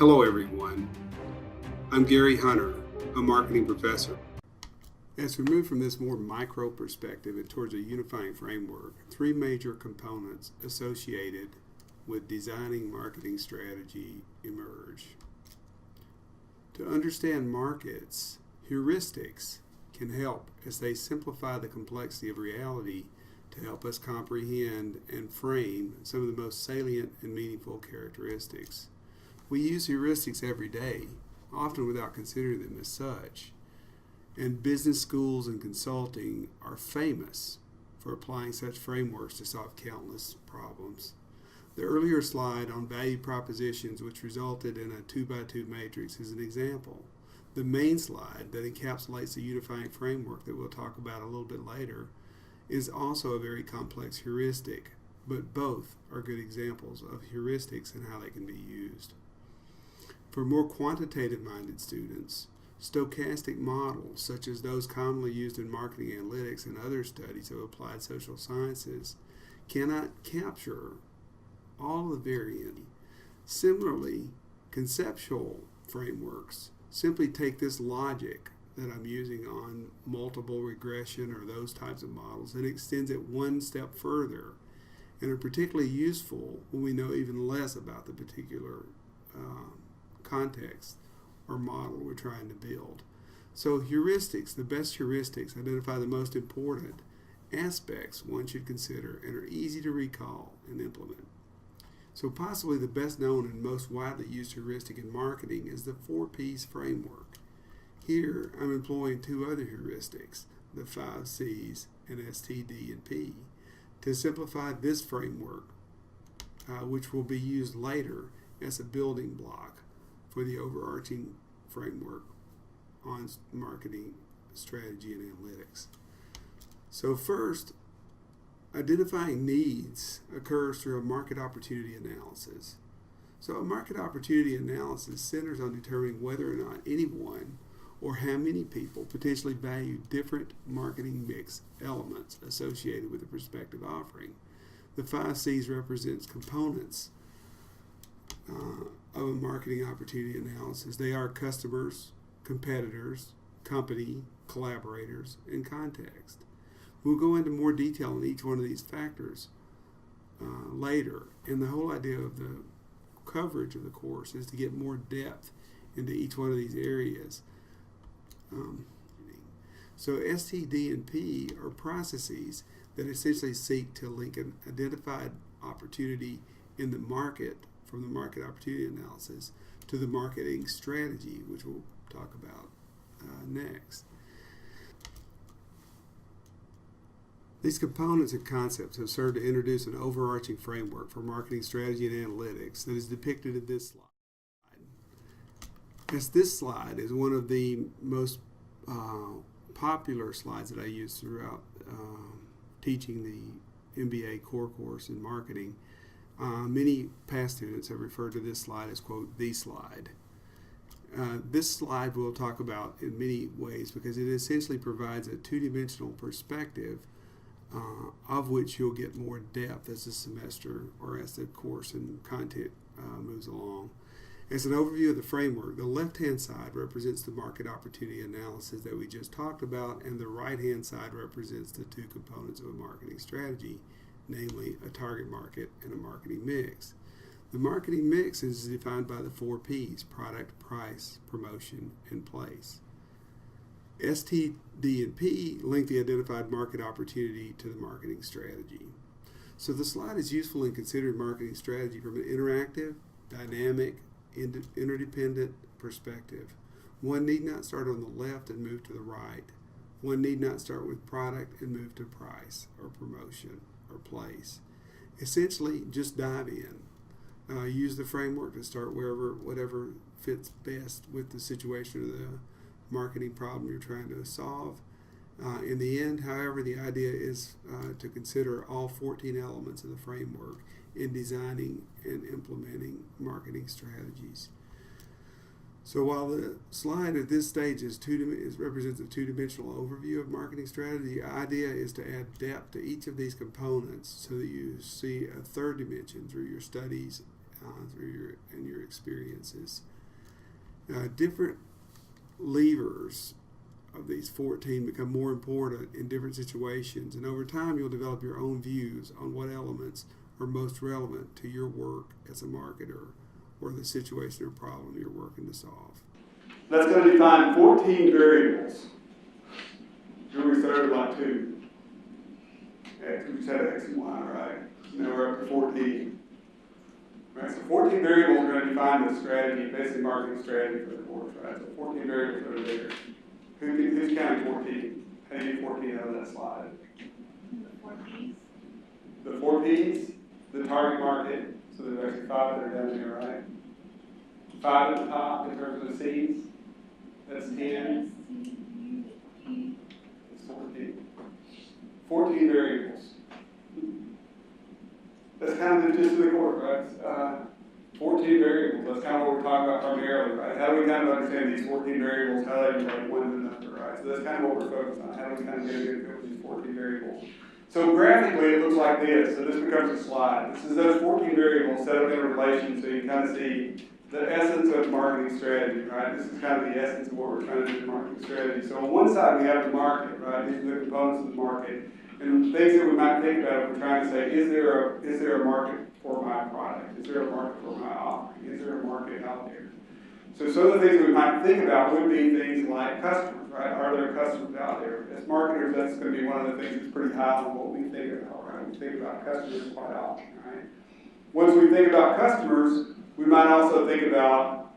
Hello everyone, I'm Gary Hunter, a marketing professor. As we move from this more micro perspective and towards a unifying framework, three major components associated with designing marketing strategy emerge. To understand markets, heuristics can help as they simplify the complexity of reality to help us comprehend and frame some of the most salient and meaningful characteristics. We use heuristics every day, often without considering them as such. And business schools and consulting are famous for applying such frameworks to solve countless problems. The earlier slide on value propositions, which resulted in a 2x2 matrix, is an example. The main slide that encapsulates the unifying framework that we'll talk about a little bit later is also a very complex heuristic, but both are good examples of heuristics and how they can be used. For more quantitative-minded students, stochastic models, such as those commonly used in marketing analytics and other studies of applied social sciences, cannot capture all the variance. Similarly, conceptual frameworks simply take this logic that I'm using on multiple regression or those types of models and extends it one step further, and are particularly useful when we know even less about the particular context or model we're trying to build. So heuristics, the best heuristics, identify the most important aspects one should consider and are easy to recall and implement. So possibly the best known and most widely used heuristic in marketing is the 4Ps framework. Here I'm employing two other heuristics, the 5 Cs and STD and P, to simplify this framework, which will be used later as a building block for the overarching framework on marketing strategy and analytics. So first, identifying needs occurs through a market opportunity analysis. So a market opportunity analysis centers on determining whether or not anyone or how many people potentially value different marketing mix elements associated with a prospective offering. The 5 Cs represents components of a marketing opportunity analysis. They are customers, competitors, company, collaborators, and context. We'll go into more detail on each one of these factors later, and the whole idea of the coverage of the course is to get more depth into each one of these areas. So STD and P are processes that essentially seek to link an identified opportunity in the market from the market opportunity analysis to the marketing strategy, which we'll talk about next. These components and concepts have served to introduce an overarching framework for marketing strategy and analytics that is depicted in this slide. As this slide is one of the most popular slides that I use throughout teaching the MBA core course in marketing, many past students have referred to this slide as, quote, the slide. This slide we'll talk about in many ways because it essentially provides a two-dimensional perspective of which you'll get more depth as the semester or as the course and content moves along. As an overview of the framework, the left-hand side represents the market opportunity analysis that we just talked about, and the right-hand side represents the two components of a marketing strategy, namely a target market and a marketing mix. The marketing mix is defined by the 4 Ps: product, price, promotion, and place. STD and P link the identified market opportunity to the marketing strategy. So the slide is useful in considering marketing strategy from an interactive, dynamic, interdependent perspective. One need not start on the left and move to the right. One need not start with product and move to price or promotion or place. Essentially, just dive in. Use the framework to start whatever fits best with the situation or the marketing problem you're trying to solve. In the end, however, the idea is to consider all 14 elements of the framework in designing and implementing marketing strategies. So while the slide at this stage represents a two-dimensional overview of marketing strategy, the idea is to add depth to each of these components so that you see a third dimension through your studies and your experiences Different levers of these 14 become more important in different situations, and over time you'll develop your own views on what elements are most relevant to your work as a marketer or the situation or problem you're working to solve. That's going to define 14 variables. Here we started with like 2. We said X and Y, right? Now we're up to 14. Right, so 14 variables are going to define the strategy, basic marketing strategy for the course, right? So 14 variables that are there. Who's counting 14? How do you get 14 out of that slide? The 4 Ps. The 4 Ps, the target market. So there's actually 5 that are down there, right? 5 at the top in terms of the Cs. That's 10. It's 14. 14 variables. That's kind of the gist of the course, right? 14 variables. That's kind of what we're talking about primarily, right? How do we kind of understand these 14 variables? How they relate one to another, right? So that's kind of what we're focused on. How do we kind of get a good feel for these 14 variables? So graphically, it looks like this. So this becomes a slide. This is those 14 variables set up in a relation, so you can kind of see the essence of marketing strategy, right? This is kind of the essence of what we're trying to do in marketing strategy. So on one side, we have the market, right? These are the components of the market. And things that we might think about, we're trying to say, is there a market for my product? Is there a market for my offering? Is there a market out there? So some of the things we might think about would be things like customers, right? Are there customers out there? As marketers, that's going to be one of the things that's pretty high on what we think about, right? We think about customers quite often, right? Once we think about customers, we might also think about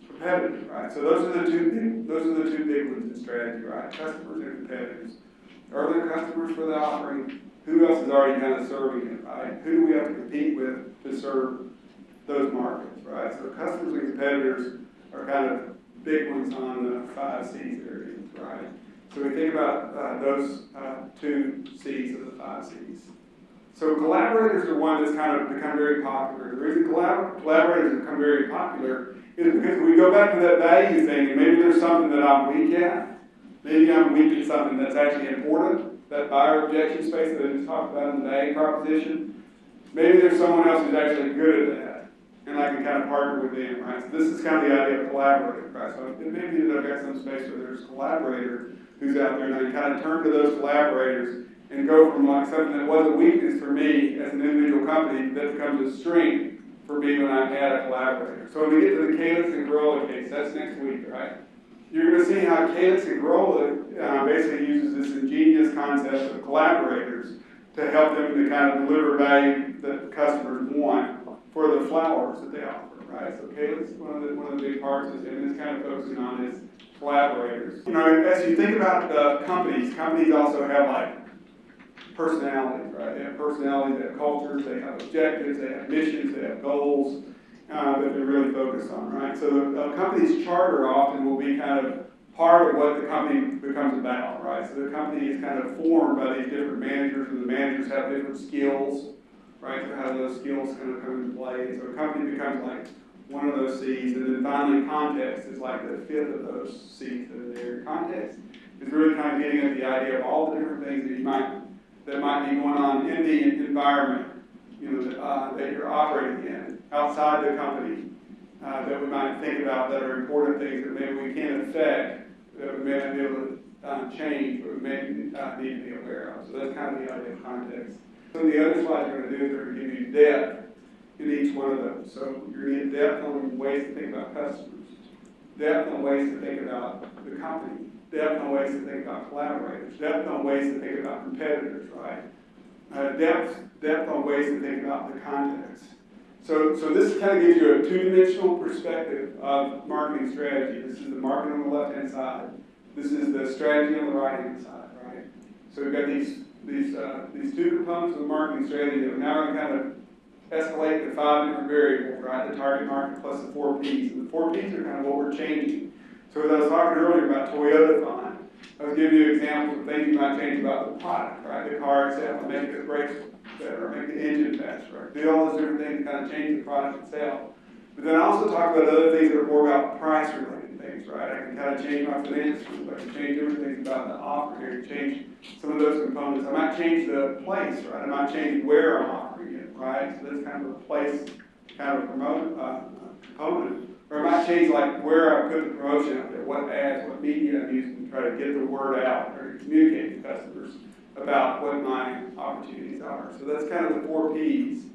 competitors, right? So those are the two big ones in strategy, right? Customers and competitors. Are there customers for the offering? Who else is already kind of serving it, right? Who do we have to compete with to serve those markets, right? So customers and competitors are kind of big ones on the 5 C's areas, right? So we think about those 2 C's of the 5 C's. So collaborators are one that's kind of become very popular. The reason collaborators become very popular is because we go back to that value thing, and maybe there's something that I'm weak at. Maybe I'm weak at something that's actually important, that buyer objection space that I just talked about in the value proposition. Maybe there's someone else who's actually good at that, and I can kind of partner with them, right? So this is kind of the idea of collaborating, right? So maybe that I've got some space where there's a collaborator who's out there, and I can kind of turn to those collaborators and go from like something that was a weakness for me as an individual company that becomes a strength for me when I add a collaborator. So when we get to the Calyx and Corolla case, that's next week, right? You're going to see how Calyx and Corolla basically uses this ingenious concept of collaborators to help them to kind of deliver value that customers want for the flowers that they offer, right? So Calyx, one of the big parts is, and it's kind of focusing on is collaborators. You know, as you think about companies also have like personalities, right? They have personalities, they have cultures, they have objectives, they have missions, they have goals that they're really focused on, right? So a company's charter often will be kind of part of what the company becomes about, right? So the company is kind of formed by these different managers, and the managers have different skills, right? So how those skills kind of come into play. So a company becomes like one of those C's, and then finally context is like the 5th of those C's that are there. Context is really kind of getting at the idea of all the different things that might be going on in the environment, you know, that you're operating in, outside the company, that we might think about that are important things that maybe we can't affect, that we may not be able to change, but we may need to be aware of. So that's kind of the idea of context. So the other slides we're going to do is they're going to give you depth in each one of those. So you're going to get depth on ways to think about customers, depth on ways to think about the company, depth on ways to think about collaborators, depth on ways to think about competitors, right? Depth on ways to think about the context. So this kind of gives you a 2-dimensional perspective of marketing strategy. This is the market on the left-hand side. This is the strategy on the right-hand side, right? So we've got these 2 components of the marketing strategy that we're now going to kind of escalate to 5 different variables, right? The target market plus the 4 Ps. And the 4 Ps are kind of what we're changing. So as I was talking earlier about Toyota-thon, I was giving you examples of things you might change about the product, right? The car itself, make the brakes better, make the engine faster, do all those different things to kind of change the product itself. But then I also talk about other things that are more about price-related things, right? I can kind of change my finance group, I can change different things about the offer here, change some of those components. I might change the place, right? I might change where I'm offering it, right? So that's kind of a place kind of component. Or I might change like where I put the promotion out there, what ads, what media I'm using to try to get the word out or to communicate to customers about what my opportunities are. So that's kind of the 4 Ps.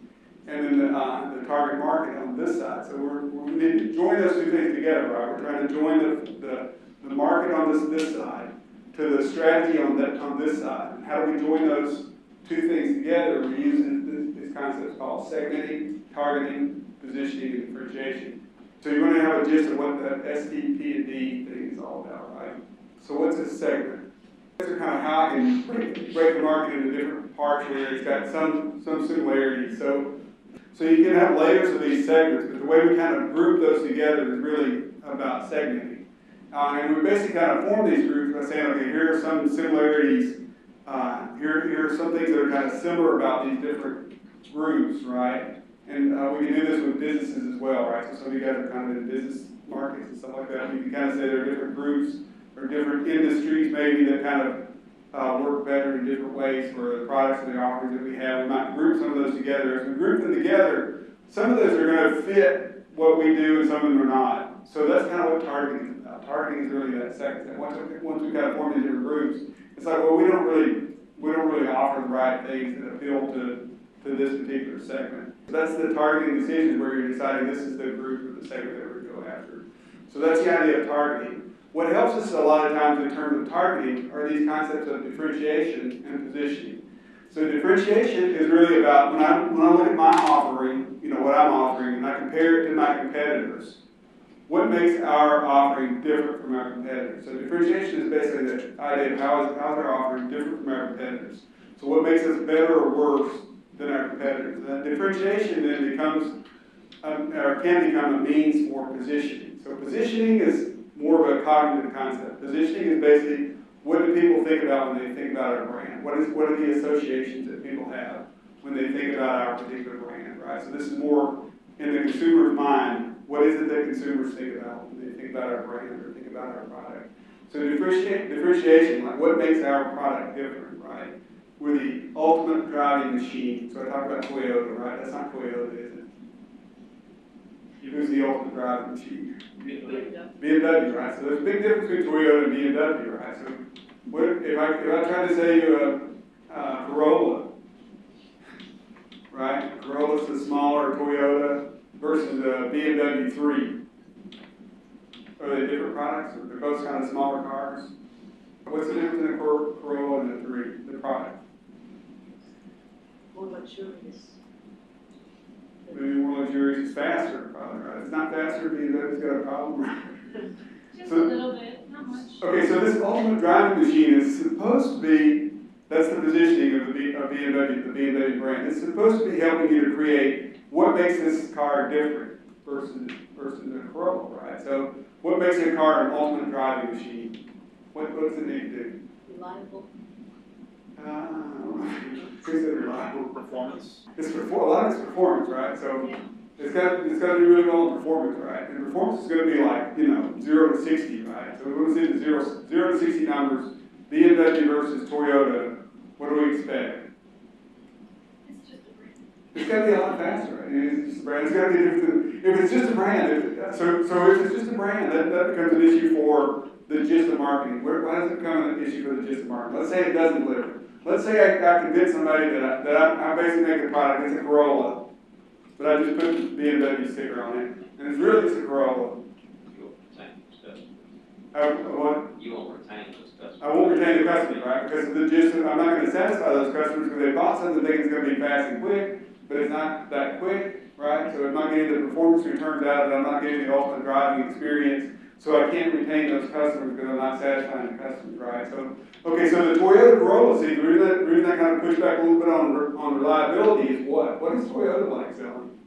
And then the target market on this side. So we need to join those 2 things together, right? We're trying to join the market on this side to the strategy on this side. And how do we join those 2 things together? We're using these concepts called segmenting, targeting, positioning, and differentiation. So you want to have a gist of what the S, T, P, and D thing is all about, right? So what's a segment? These are kind of how I can break the market into different parts where it's got some similarities. So you can have layers of these segments, but the way we kind of group those together is really about segmenting. And we basically kind of form these groups by saying, okay, here are some similarities. Here are some things that are kind of similar about these different groups, right? And we can do this with businesses as well, right? So some of you guys are kind of in business markets and stuff like that. You can kind of say there are different groups or different industries maybe that kind of work better in different ways for the products and the offerings that we have. We might group some of those together. As we group them together, some of those are going to fit what we do and some of them are not. So that's kind of what targeting is about. Targeting is really that second step. Once we kind of form these different groups, it's like, well, we don't really offer the right things that appeal to this particular segment. So that's the targeting decision where you're deciding this is the group or the segment that we're going to go after. So that's the idea of targeting. What helps us a lot of times in terms of targeting are these concepts of differentiation and positioning. So differentiation is really about when I look at my offering, what I'm offering, and I compare it to my competitors, what makes our offering different from our competitors? So differentiation is basically the idea of how is our offering different from our competitors. So what makes us better or worse than our competitors? And that differentiation then becomes, or can become a means for positioning. So positioning is more of a cognitive concept. Positioning is basically what do people think about when they think about our brand? What are the associations that people have when they think about our particular brand, right? So this is more in the consumer's mind. What is it that consumers think about when they think about our brand or think about our product? So differentiation, like what makes our product different, right? We're the ultimate driving machine. So I talked about Toyota, right? That's not Toyota, is it? Who's the ultimate driving machine? BMW, right? So there's a big difference between Toyota and BMW, right? So if I try to sell you a Corolla, right? Corolla's the smaller Toyota versus a BMW 3. Are they different products? Or they're both kind of smaller cars? What's the difference in a Corolla and a 3? The product. More luxurious. Maybe more luxurious is faster, probably, right? It's not faster, BMW's got a problem. Just a little bit, not much. Okay, so this ultimate driving machine is supposed to be, that's the positioning of BMW, the BMW brand. It's supposed to be helping you to create what makes this car different versus a Corolla, right? So what makes a car an ultimate driving machine? What does it need to do? Reliable. Who said reliable? Performance. A lot of it's performance, right? So Yeah. it's got to be really well in performance, right? And performance is going to be like 0 to 60, right? So we want to see the 0 to 60 numbers. BMW versus Toyota. What do we expect? It's just a brand. It's got to be a lot faster, right? It's just a brand. It's got to be different. If it's just a brand, so if it's just a brand, that becomes an issue for the gist of marketing. Why does it become an issue for the gist of marketing? Let's say it doesn't deliver. Let's say I convince somebody that I'm basically making a product, it's a Corolla, but I just put the BMW sticker on it, and it's really just a Corolla. You won't retain those customers. What? You won't retain those customers. I won't retain the customer, right? Because of the gist of, I'm not going to satisfy those customers because they bought something thinking it's going to be fast and quick, but it's not that quick, right? So I'm not getting the performance returns out of it, I'm not getting the ultimate driving experience. So I can't retain those customers because I'm not satisfying the customers, right? So, okay, so the Toyota Corolla, see, the reason I kind of push back a little bit on reliability is what? What is Toyota like selling?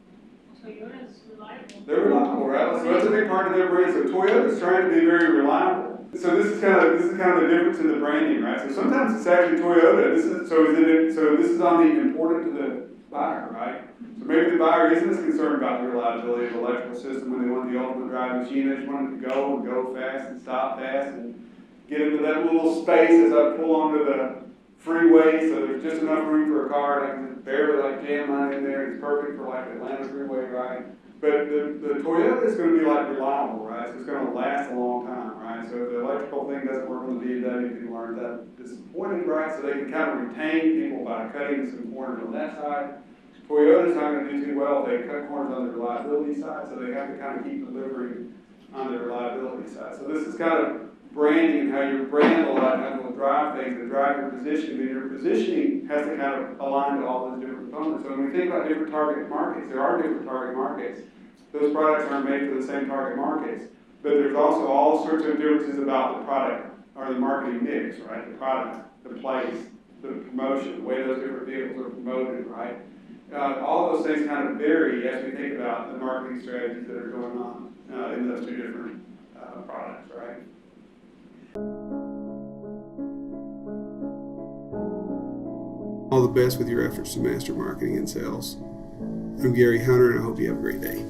Toyota's reliable. They're reliable, right? So that's a big part of their brand. So Toyota's trying to be very reliable. So this is kind of the difference in the branding, right? So sometimes it's actually Toyota. So this is on the important to the buyer, right? So maybe the buyer isn't as concerned about the reliability of the electrical system when they want the ultimate driving machine. They just want it to go fast and stop fast and get into that little space as I pull onto the freeway so there's just enough room for a car and I can barely jam mine in there. It's perfect for Atlanta freeway, right? But the Toyota is going to be like reliable, right? So it's going to last a long time, right? So if the electrical thing doesn't work on the BMW, people aren't that disappointed, right? So they can kind of retain people by cutting some corners on that side. Toyota's not going to do too well if they cut corners on the reliability side, so they have to kind of keep delivering on the reliability side. So this is kind of branding and how you brand a lot of times will drive things and drive your positioning. And your positioning has to kind of align to all those different components. So when we think about different target markets, there are different target markets. Those products aren't made for the same target markets. But there's also all sorts of differences about the product or the marketing mix, right? The product, the place, the promotion, the way those different vehicles are promoted, right? All those things kind of vary as we think about the marketing strategies that are going on in those two different products, right? All the best with your efforts to master marketing and sales. I'm Gary Hunter, and I hope you have a great day.